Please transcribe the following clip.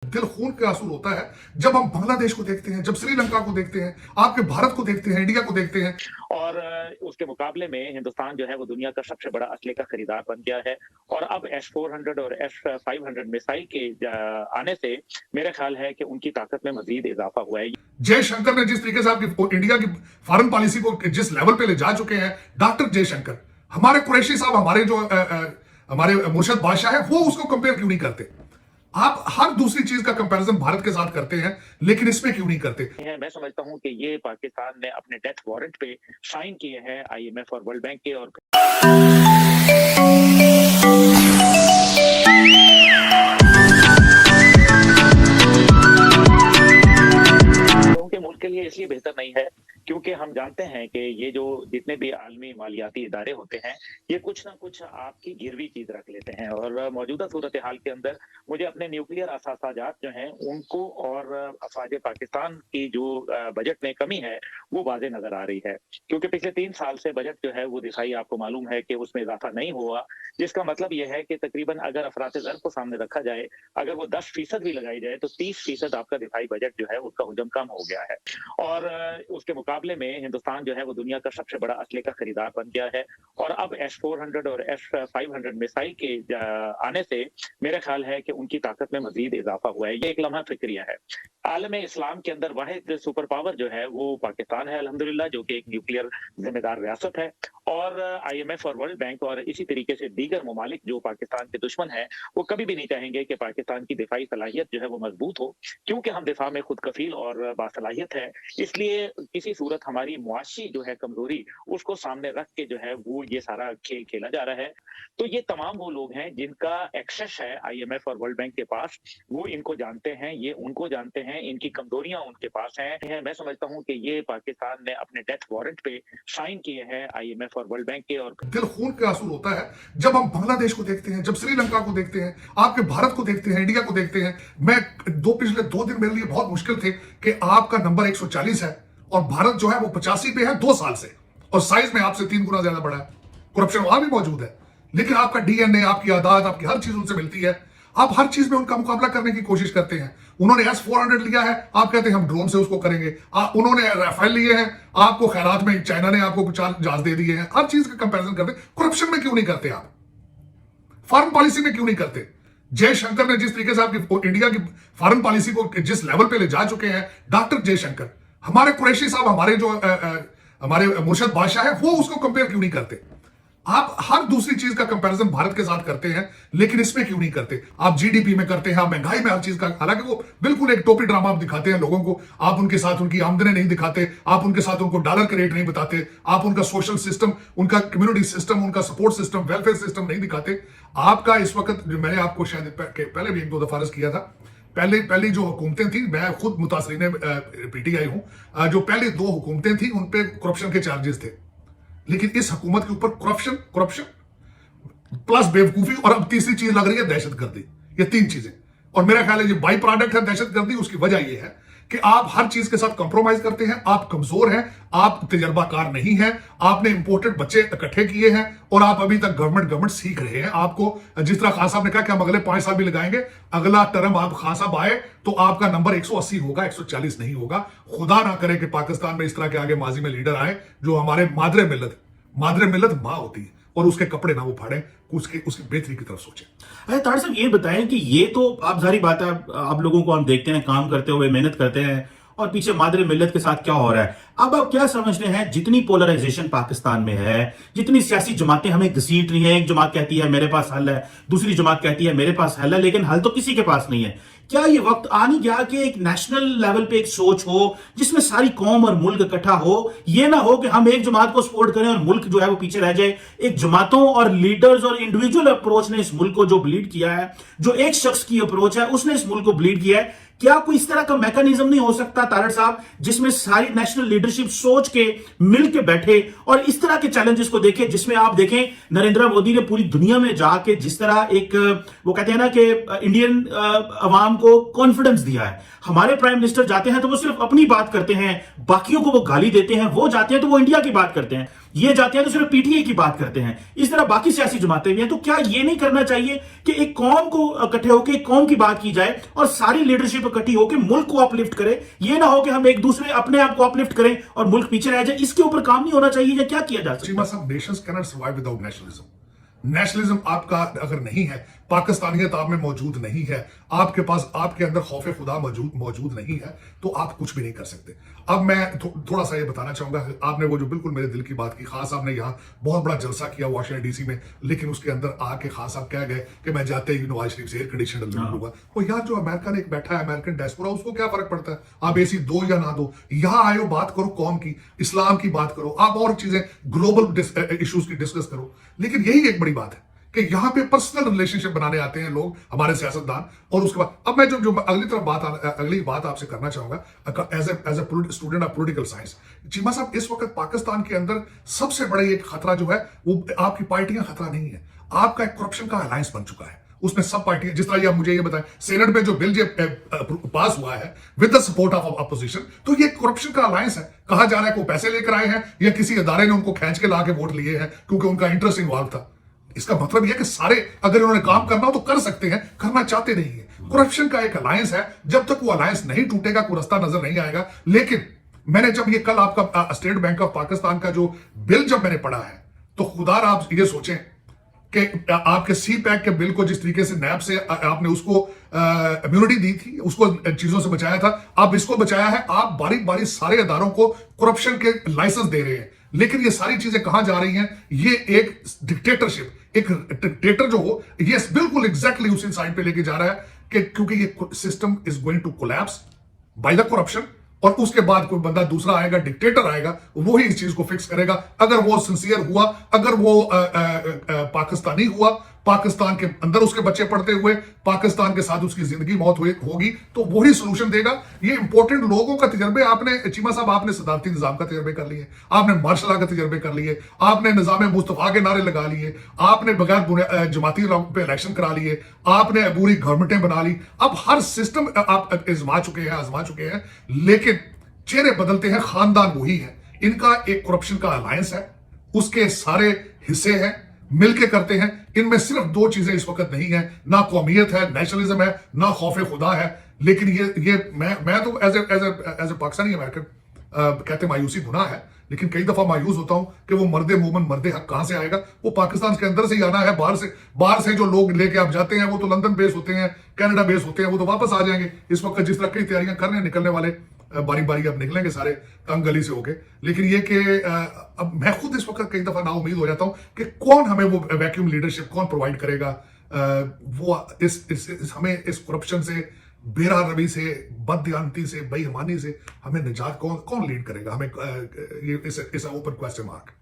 दिल खून के आंसू होता है जब हम बांग्लादेश को देखते हैं, जब श्रीलंका को देखते हैं, आपके भारत को देखते हैं, इंडिया को देखते हैं। और उसके मुकाबले में हिंदुस्तान जो है वो दुनिया का सबसे बड़ा असले का खरीदार बन गया है और अब S-400 और S-500 मिसाइल के आने से मेरा ख्याल है कि उनकी ताकत में मजीद इजाफा हुआ है। जयशंकर ने जिस तरीके से आपकी इंडिया की फॉरेन पॉलिसी को जिस लेवल पे ले जा चुके हैं, डॉक्टर जयशंकर, हमारे कुरैशी साहब, हमारे जो हमारे मुर्शद बादशाह है, वो उसको कंपेयर क्यों नहीं करते? आप हर दूसरी चीज का कंपैरिजन भारत के साथ करते हैं, लेकिन इसमें क्यों नहीं करते? मैं समझता हूं कि ये पाकिस्तान ने अपने डेथ वारंट पे साइन किए हैं IMF और वर्ल्ड बैंक के और के मुल्क के लिए इसलिए बेहतर नहीं है क्योंकि हम जानते हैं कि ये जो जितने भी आलमी मालियाती इदारे होते हैं, ये कुछ ना कुछ आपकी गिरवी चीज रख लेते हैं और मौजूदा सूरत हाल के अंदर मुझे अपने न्यूक्लियर असासाजात जो हैं उनको और अफवाज पाकिस्तान की जो बजट में कमी है वो वाज़ेह नजर आ रही है, क्योंकि पिछले 3 साल से बजट जो है वो दिखाई आपको मालूम है कि उसमें इजाफा नहीं हुआ, जिसका मतलब ये है कि तकरीबन अगर अफरात-ए-ज़र को सामने रखा जाए, अगर वो 10% भी लगाई जाए तो 30% आपका दिफाई बजट जो है उसका हुजम कम हो गया है और उसके मुकाबले में हिंदुस्तान जो है वो दुनिया का सबसे बड़ा असले का खरीदार बन गया है और अब S-400 और S-500 मिसाइल के आने से मेरा ख्याल है कि उनकी ताकत में मजीद इजाफा हुआ है। ये एक लम्हा फिक्रिया है। आलम इस्लाम के अंदर वाहिद सुपर पावर जो है वो पाकिस्तान है अल्हम्दुलिल्लाह, जो कि एक न्यूक्लियर जिम्मेदार रियासत है और IMF और वर्ल्ड बैंक और इसी तरीके से दीगर ममालिक जो पाकिस्तान के दुश्मन हैं, वो कभी भी नहीं चाहेंगे कि पाकिस्तान की दिफाई सलाहियत जो है वो मजबूत हो, क्योंकि हम दिफा में खुद कफील और बासलाहियत है। इसलिए किसी सूरत हमारी मुआशी जो है कमजोरी उसको सामने रख के जो है वो ये सारा खेल खेला जा रहा है। तो ये तमाम वो लोग हैं जिनका एक्सेस है IMF और वर्ल्ड बैंक के पास, वो इनको जानते हैं, ये उनको जानते हैं, इनकी कमजोरियां उनके पास हैं। मैं समझता हूं कि ये पाकिस्तान ने अपने डेथ वारंट पे साइन किए हैं IMF और वर्ल्ड बैंक के और दिल खून के आंसू होता है जब हम बांग्लादेश को देखते हैं, जब श्रीलंका को देखते हैं, आपके भारत को देखते हैं, इंडिया को देखते हैं। पिछले 2 दिन मेरे लिए बहुत मुश्किल थे कि आपका नंबर 140 है और भारत जो है वो 85 पे है 2 साल से, और साइज में आपसे 3 गुना ज्यादा बड़ा है। करप्शन वहां भी मौजूद है, लेकिन आपका DNA, आपकी आदात, आपकी हर चीज उनसे मिलती है। आप हर चीज में उनका मुकाबला करने की कोशिश करते हैं। उन्होंने S-400 लिया है, आप कहते हैं हम ड्रोन से उसको करेंगे। उन्होंने राफेल लिए हैं, आपको खैरात में चाइना ने आपको कुछ जहाज दे दिए हैं। हर चीज का कंपैरिजन करते। करप्शन में क्यों नहीं करते? आप फॉरेन पॉलिसी में क्यों नहीं करते? जयशंकर ने जिस तरीके से आपकी इंडिया की फॉरेन पॉलिसी को जिस लेवल पे ले जा चुके हैं, डॉक्टर जयशंकर, हमारे कुरैशी साहब, हमारे जो हमारे मुर्शद बादशाह है, वो उसको कंपेयर क्यों नहीं करते? आप हर दूसरी चीज का कंपैरिजन भारत के साथ करते हैं, लेकिन इसमें क्यों नहीं करते? आप GDP में करते हैं, आप महंगाई में हर चीज का, हालांकि वो बिल्कुल एक टोपी ड्रामा आप दिखाते हैं लोगों को। आप उनके साथ उनकी आमदनी नहीं दिखाते, आप उनके साथ उनको डॉलर के रेट नहीं बताते, आप उनका सोशल सिस्टम, उनका कम्युनिटी सिस्टम, उनका सपोर्ट सिस्टम, वेलफेयर सिस्टम नहीं दिखाते। आपका इस वक्त, जो मैंने आपको शायद पहले भी 1-2 दफा अर्ज किया था, पहली जो हुकूमतें थी, मैं खुद मुतासरीन PTI हूं, जो पहले 2 हुकूमतें थी उन पे करप्शन के चार्जेस थे, लेकिन इस हुकूमत के ऊपर करप्शन प्लस बेवकूफी, और अब तीसरी चीज लग रही है दहशतगर्दी। ये 3 चीजें, और मेरा ख्याल है ये बाई प्रोडक्ट है दहशतगर्दी। उसकी वजह यह है कि आप हर चीज के साथ कंप्रोमाइज करते हैं, आप कमजोर हैं, आप तजर्बाकार नहीं हैं, आपने इंपोर्टेड बच्चे इकट्ठे किए हैं और आप अभी तक गवर्नमेंट सीख रहे हैं। आपको जिस तरह खान साहब ने कहा कि हम अगले 5 साल भी लगाएंगे, अगला टर्म आप खान साहब आए तो आपका नंबर 180 होगा, 140 नहीं होगा। खुदा ना करे कि पाकिस्तान में इस तरह के आगे माजी में लीडर आए जो हमारे मादरे मिल्लत मां होती है, और उसके कपड़े ना उफाड़े, उसकी बेहतरी की तरफ सोचें। अरे तार साहब, ये बताएं कि ये तो आप जारी बात है, आप लोगों को हम देखते हैं काम करते हुए, मेहनत करते हैं, और पीछे मादरे मिल्लत के साथ क्या हो रहा है। अब आप क्या समझते हैं, जितनी पोलराइजेशन पाकिस्तान में है, जितनी सियासी जमातें हमें घसीट रही हैं, एक जमात कहती है मेरे पास हल है, दूसरी जमात कहती है मेरे पास हल है, लेकिन हल तो किसी के पास नहीं है। क्या ये वक्त आ नहीं गया कि एक नेशनल लेवल पे एक सोच हो जिसमें सारी कौम और मुल्क इकट्ठा हो? ये ना हो कि हम एक जमात को सपोर्ट करें और मुल्क जो है वो पीछे रह जाए। एक जमातों और लीडर्स और इंडिविजुअल अप्रोच ने इस मुल्क को जो ब्लीड किया है, जो एक शख्स की अप्रोच है उसने इस मुल्क को ब्लीड किया है। क्या कोई इस तरह का मैकेनिज्म नहीं हो सकता तारड़ साहब, जिसमें सारी नेशनल लीडरशिप सोच के मिल के बैठे और इस तरह के चैलेंजेस को देखे, जिसमें आप देखें नरेंद्र मोदी ने पूरी दुनिया में जाके जिस तरह एक वो कहते हैं ना कि इंडियन अवाम को कॉन्फिडेंस दिया है। हमारे प्राइम मिनिस्टर जाते हैं तो वो सिर्फ अपनी बात करते हैं, बाकियों को वो गाली देते हैं, वो जाते हैं तो वो इंडिया की बात करते हैं। ये जाते हैं तो सिर्फ पीटीआई की बात करते हैं, इस तरह बाकी सियासी जमातें भी हैं। तो क्या ये नहीं करना चाहिए कि एक कौम को इकट्ठे होकर एक कौम की बात की जाए और सारी लीडरशिप इकट्ठी होकर मुल्क को अपलिफ्ट करे? ये ना हो कि हम एक दूसरे अपने आप को अपलिफ्ट करें और मुल्क पीछे रह जाए। इसके ऊपर काम नहीं होना चाहिए या क्या किया जा सकता चीमा साहब, Nations cannot survive without nationalism. Nationalism आपका अगर नहीं है, पाकिस्तानियत आप में मौजूद नहीं है, आपके पास आपके अंदर खौफ खुदा मौजूद नहीं है, तो आप कुछ भी नहीं कर सकते। अब मैं थोड़ा सा ये बताना चाहूंगा, आपने वो जो बिल्कुल मेरे दिल की बात की, खास आपने यहाँ बहुत बड़ा जलसा किया वाशिंगटन डीसी में, लेकिन उसके अंदर आके खास आप कह गए कि मैं जाते ही नवाज शरीफ से एयर कंडीशनर लूंगा। वो यार जो अमेरिका ने एक बैठा है, अमेरिकन डायस्पोरा, उसको क्या फर्क पड़ता है आप एसी दो या ना दो? यहाँ आए हो, बात करो कौम की, इस्लाम की बात करो, आप और चीजें ग्लोबल इश्यूज की डिस्कस करो। लेकिन यही एक बड़ी बात है कि यहाँ पे पर्सनल रिलेशनशिप बनाने आते हैं लोग, हमारे सियासतदान। और उसके बाद अब मैं जो अगली बात आपसे करना चाहूंगा as a student of political science. Cheema साहब, इस वक्त पाकिस्तान के अंदर सबसे बड़ा एक खतरा जो है वो आपकी पार्टियां खतरा नहीं है, आपका एक करप्शन का अलायंस बन चुका है। उसमें सब पार्टियां, जिस तरह आप मुझे ये बताएं, सेनेट में जो बिल पास हुआ है with the support of opposition, तो ये करप्शन का अलायंस है। कहा जा रहा है कि वो पैसे लेकर आए हैं या किसी अदारे ने उनको खींच के ला के वोट लिए हैं क्योंकि उनका इंटरेस्ट इन्वॉल्व था। इसका मतलब यह कि सारे अगर उन्होंने काम करना हो तो कर सकते हैं, करना चाहते नहीं है। करप्शन का एक अलायंस है, जब तक वो अलायंस नहीं टूटेगा कोई रास्ता नजर नहीं आएगा। लेकिन मैंने जब ये कल आपका स्टेट बैंक ऑफ पाकिस्तान का जो बिल जब मैंने पढ़ा है, तो खुदार आप ये सोचें कि आपके सी पैक के बिल को जिस तरीके से नैब से आपने उसको इम्यूनिटी दी थी, उसको चीजों से बचाया था, आप इसको बचाया है। आप बारी बारी सारे अदारों को करप्शन के लाइसेंस दे रहे हैं, लेकिन ये सारी चीजें कहां जा रही हैं? ये एक डिक्टेटरशिप, एक डिक्टेटर जो हो, ये बिल्कुल एग्जैक्टली उसी साइड पे लेके जा रहा है कि क्योंकि ये system is going to collapse by the corruption. और उसके बाद कोई बंदा दूसरा आएगा, डिक्टेटर आएगा, वो ही इस चीज को फिक्स करेगा। अगर वो सिंसियर हुआ, अगर वो पाकिस्तानी हुआ, पाकिस्तान के अंदर उसके बच्चे पढ़ते हुए, पाकिस्तान के साथ उसकी जिंदगी मौत होगी, तो वही सोल्यूशन देगा। ये इंपॉर्टेंट लोगों का तजर्बे आपने, चीमा साहब, आपने सदारती निजाम का तजर्बे कर लिए, आपने मार्शल लॉ का तजर्बे कर लिए, आपने निजाम मुस्तफा के नारे लगा लिए, आपने बगैर जमाती पे इलेक्शन करा लिए, आपने पूरी गवर्नमेंटें बना ली। अब हर सिस्टम आप आजमा चुके हैं, लेकिन चेहरे बदलते हैं, खानदान वही है। इनका एक करप्शन का अलायंस है, उसके सारे हिस्से हैं, मिलके करते हैं। इनमें सिर्फ दो चीजें इस वक्त नहीं है, ना कौमियत है, नेशनलिज्म है, ना खौफ खुदा है। लेकिन ये मैं तो एज ए पाकिस्तानी अमेरिकन कहते मायूसी गुनाह है, लेकिन कई दफा मायूस होता हूं कि वो मर्दे मोमन मर्दे हक कहां से आएगा? वो पाकिस्तान के अंदर से ही आना है। बाहर से जो लोग लेके आप जाते हैं वो तो लंदन बेस होते हैं, कनाडा बेस होते हैं, वो तो वापस आ जाएंगे। इस वक्त जिस तरह की तैयारियां कर रहे हैं, निकलने वाले बारी बारी अब निकलेंगे सारे तंग गली से होके। लेकिन ये कि अब मैं खुद इस वक्त कई दफा ना उम्मीद हो जाता हूं कि कौन हमें वो वैक्यूम लीडरशिप कौन प्रोवाइड करेगा। वो हमें इस करप्शन से, बेरा रवि से, बददियानती से, बेईमानी से हमें निजात कौन लीड करेगा? हमें ये इस ओपन क्वेश्चन मार्क।